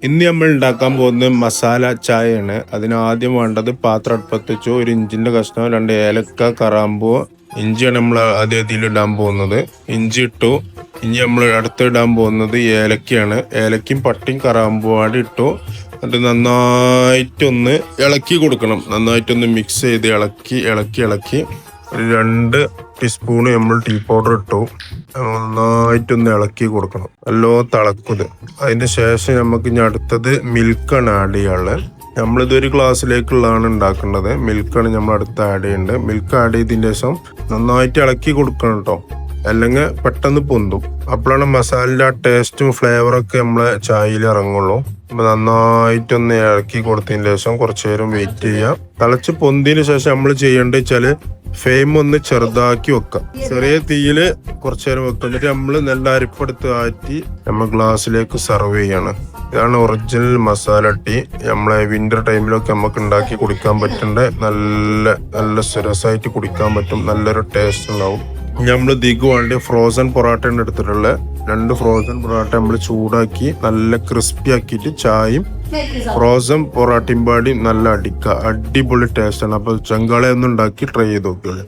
ഇന്ന് നമ്മൾ ഉണ്ടാക്കാൻ പോകുന്നത് മസാല ചായയാണ്. അതിനാദ്യം വേണ്ടത് പാത്രം അടുപ്പത്ത് വെച്ചു, 1 ഇഞ്ചിന്റെ കഷ്ണം, 2 ഏലക്ക, കറാമ്പൂ, ഇഞ്ചിയാണ് നമ്മൾ ആദ്യം ഇതിലിടാൻ പോകുന്നത്. ഇഞ്ചി ഇട്ടു. ഇനി നമ്മൾ അടുത്തിടാൻ പോകുന്നത് ഏലക്കയാണ്. ഏലക്കയും പട്ടയും കറാമ്പൂവാടി ഇട്ടു. എന്നിട്ട് നന്നായിട്ടൊന്ന് ഇളക്കി കൊടുക്കണം. നന്നായിട്ടൊന്ന് മിക്സ് ചെയ്ത് ഇളക്കി ഒരു 2 ടീസ്പൂണ് നമ്മൾ ടീ പൗഡർ ഇട്ടു. നന്നായിട്ടൊന്ന് ഇളക്കി കൊടുക്കണം. നല്ലോ തിളക്കുന്നത്. അതിന് ശേഷം നമുക്ക് ഇനി അടുത്തത് മിൽക്കാണ് ആഡ് ചെയ്യാനുള്ളത്. നമ്മളിതൊരു ഗ്ലാസ്സിലേക്കുള്ളതാണ് ഉണ്ടാക്കേണ്ടത്. മിൽക്കാണ് നമ്മൾ അടുത്ത് ആഡ് ചെയ്യേണ്ടത്. മിൽക്ക് ആഡ് ചെയ്തതിന് ശേഷം നന്നായിട്ട് ഇളക്കി കൊടുക്കണം കേട്ടോ, അല്ലെങ്കിൽ പെട്ടെന്ന് പൊന്തും. അപ്പോഴാണ് മസാലയുടെ ആ ടേസ്റ്റും ഫ്ലേവറൊക്കെ നമ്മളെ ചായയിൽ ഇറങ്ങുള്ളൂ. അപ്പൊ നന്നായിട്ടൊന്ന് ഇളക്കി കൊടുത്തതിന് ശേഷം കുറച്ചു നേരം വെയിറ്റ് ചെയ്യാം. തിളച്ച് പൊന്തിന് ശേഷം നമ്മൾ ചെയ്യേണ്ടത് വെച്ചാല് ഫ്ലെയിം ഒന്ന് ചെറുതാക്കി വെക്കാം. ചെറിയ തീയില് കുറച്ചു നേരം വെക്കാം. എന്നിട്ട് നമ്മൾ നല്ല അരിപ്പെടുത്ത് ആറ്റി നമ്മൾ ഗ്ലാസ്സിലേക്ക് സെർവ് ചെയ്യാണ്. ഇതാണ് ഒറിജിനൽ മസാല ടീ. നമ്മളെ വിന്റർ ടൈമിലൊക്കെ നമുക്ക് ഉണ്ടാക്കി കുടിക്കാൻ പറ്റേണ്ട നല്ല രസമായിട്ട് കുടിക്കാൻ പറ്റും. നല്ലൊരു ടേസ്റ്റ് ഉണ്ടാവും. നമ്മൾ ഇതിക്ക് വേണ്ടി ഫ്രോസൺ പൊറോട്ടയാണ് എടുത്തിട്ടുള്ളത്. 2 ഫ്രോസൺ പൊറോട്ട നമ്മൾ ചൂടാക്കി നല്ല ക്രിസ്പി ആക്കിയിട്ട് ചായയും ഫ്രോസൺ പൊറോട്ടയും പാടി നല്ല അടിപൊളി ടേസ്റ്റാണ്. അപ്പോൾ ചെങ്കാള ഒന്ന് ഉണ്ടാക്കി ട്രൈ ചെയ്ത് നോക്കിയോളൂ.